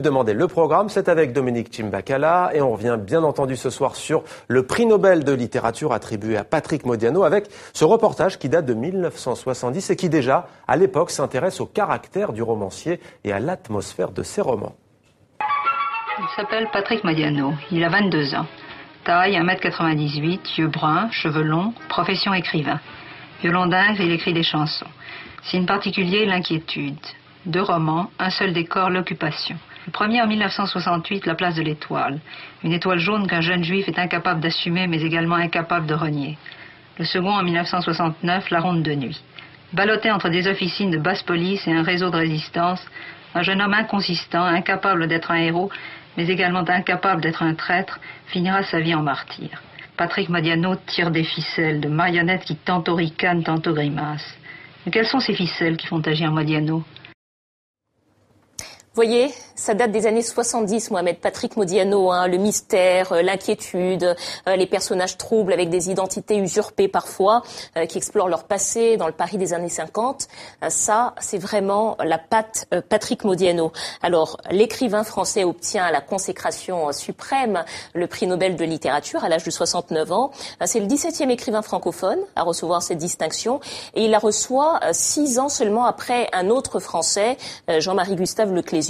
Demandez le programme, c'est avec Dominique Chimbakala et on revient bien entendu ce soir sur le prix Nobel de littérature attribué à Patrick Modiano avec ce reportage qui date de 1970 et qui déjà, à l'époque, s'intéresse au caractère du romancier et à l'atmosphère de ses romans. Il s'appelle Patrick Modiano, il a 22 ans. Taille 1m98, yeux bruns, cheveux longs, profession écrivain. Violon d'Ingres, il écrit des chansons. Signe particulier, l'inquiétude. 2 romans, un seul décor, l'occupation. Le premier en 1968, La place de l'étoile. Une étoile jaune qu'un jeune juif est incapable d'assumer mais également incapable de renier. Le second en 1969, La ronde de nuit. Ballotté entre des officines de basse police et un réseau de résistance, un jeune homme inconsistant, incapable d'être un héros, mais également incapable d'être un traître, finira sa vie en martyr. Patrick Modiano tire des ficelles de marionnettes qui tantôt ricanent, tantôt grimacent. Mais quelles sont ces ficelles qui font agir Modiano ? Voyez, ça date des années 70, Mohamed. Patrick Modiano, le mystère, l'inquiétude, les personnages troubles avec des identités usurpées parfois, qui explorent leur passé dans le Paris des années 50. Ça, c'est vraiment la patte Patrick Modiano. Alors, l'écrivain français obtient la consécration suprême, le prix Nobel de littérature à l'âge de 69 ans. C'est le 17e écrivain francophone à recevoir cette distinction et il la reçoit 6 ans seulement après un autre Français, Jean-Marie Gustave Leclésio.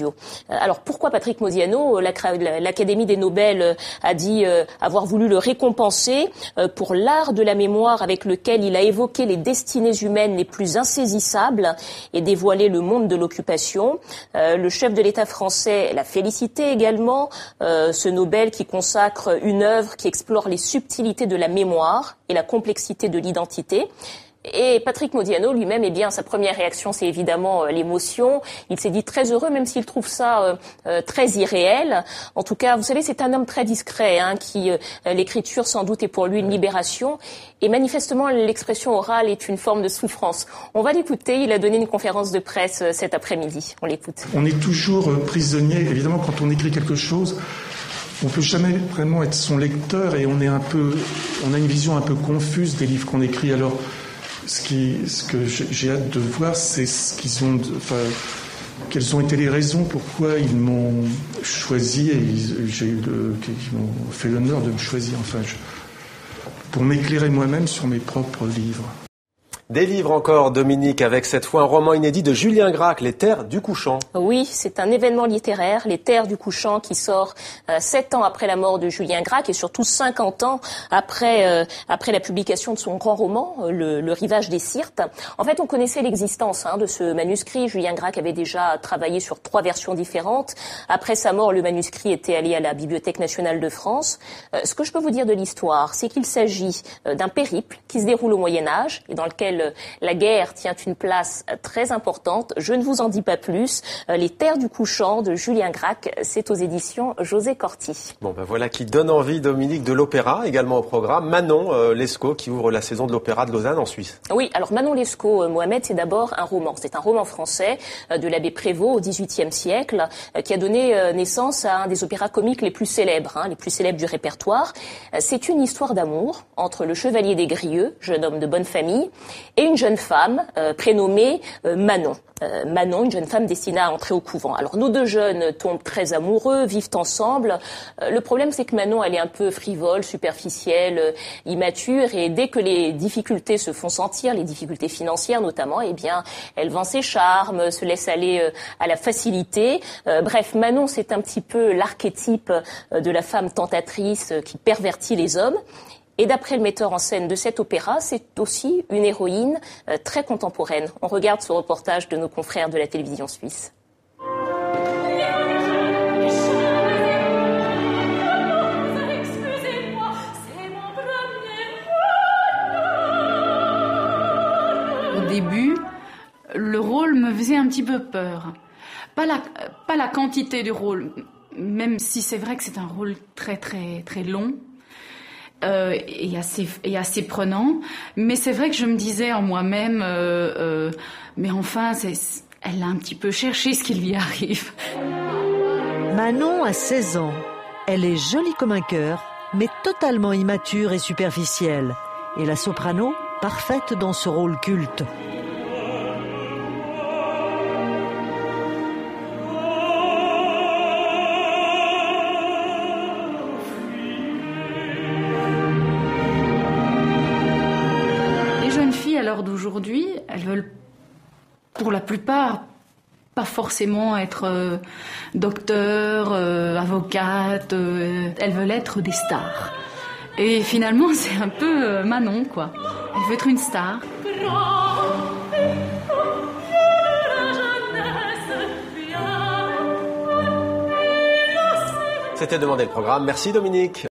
Alors pourquoi Patrick Modiano ? L'Académie des Nobel a dit avoir voulu le récompenser pour l'art de la mémoire avec lequel il a évoqué les destinées humaines les plus insaisissables et dévoilé le monde de l'occupation. Le chef de l'État français l'a félicité également, ce Nobel qui consacre une œuvre qui explore les subtilités de la mémoire et la complexité de l'identité. Et Patrick Modiano lui-même, sa première réaction, c'est évidemment l'émotion. Il s'est dit très heureux, même s'il trouve ça très irréel. En tout cas, vous savez, c'est un homme très discret, qui l'écriture, sans doute, est pour lui une libération. Et manifestement, l'expression orale est une forme de souffrance. On va l'écouter. Il a donné une conférence de presse cet après-midi. On l'écoute. On est toujours prisonnier. Évidemment, quand on écrit quelque chose, on peut jamais vraiment être son lecteur et on a une vision un peu confuse des livres qu'on écrit. Alors, ce que j'ai hâte de voir, c'est quelles ont été les raisons pourquoi ils m'ont choisi et ils m'ont fait l'honneur de me choisir. Pour m'éclairer moi-même sur mes propres livres. Des livres encore, Dominique, avec cette fois un roman inédit de Julien Gracq, Les Terres du Couchant. Oui, c'est un événement littéraire, Les Terres du Couchant, qui sort 7 ans après la mort de Julien Gracq et surtout 50 ans après la publication de son grand roman, le Rivage des Syrtes. En fait, on connaissait l'existence de ce manuscrit. Julien Gracq avait déjà travaillé sur 3 versions différentes. Après sa mort, le manuscrit était allé à la Bibliothèque nationale de France. Ce que je peux vous dire de l'histoire, c'est qu'il s'agit d'un périple qui se déroule au Moyen-Âge et dans lequel la guerre tient une place très importante. Je ne vous en dis pas plus. Les Terres du Couchant de Julien Gracq, c'est aux éditions José Corti. Bon, voilà qui donne envie, Dominique, de l'opéra, également au programme. Manon Lescaut qui ouvre la saison de l'Opéra de Lausanne en Suisse. Oui, alors Manon Lescaut, Mohamed, c'est d'abord un roman. C'est un roman français de l'abbé Prévost au XVIIIe siècle qui a donné naissance à un des opéras comiques les plus célèbres du répertoire. C'est une histoire d'amour entre le chevalier des Grieux, jeune homme de bonne famille, et une jeune femme prénommée Manon. Manon, une jeune femme destinée à entrer au couvent. Alors nos 2 jeunes tombent très amoureux, vivent ensemble. Le problème, c'est que Manon, elle est un peu frivole, superficielle, immature, et dès que les difficultés se font sentir, les difficultés financières notamment, elle vend ses charmes, se laisse aller à la facilité. Bref, Manon, c'est un petit peu l'archétype de la femme tentatrice qui pervertit les hommes. Et d'après le metteur en scène de cet opéra, c'est aussi une héroïne très contemporaine. On regarde ce reportage de nos confrères de la télévision suisse. Au début, le rôle me faisait un petit peu peur. Pas la quantité du rôle, même si c'est vrai que c'est un rôle très très très long. Et assez prenant, mais c'est vrai que je me disais en moi-même, mais enfin, elle a un petit peu cherché ce qui lui arrive. Manon a 16 ans. Elle est jolie comme un cœur, mais totalement immature et superficielle. Et la soprano, parfaite dans ce rôle culte. à l'heure d'aujourd'hui, elles veulent, pour la plupart, pas forcément être docteur, avocate. Elles veulent être des stars. Et finalement, c'est un peu Manon, quoi. Elle veut être une star. C'était Demandez le programme. Merci Dominique.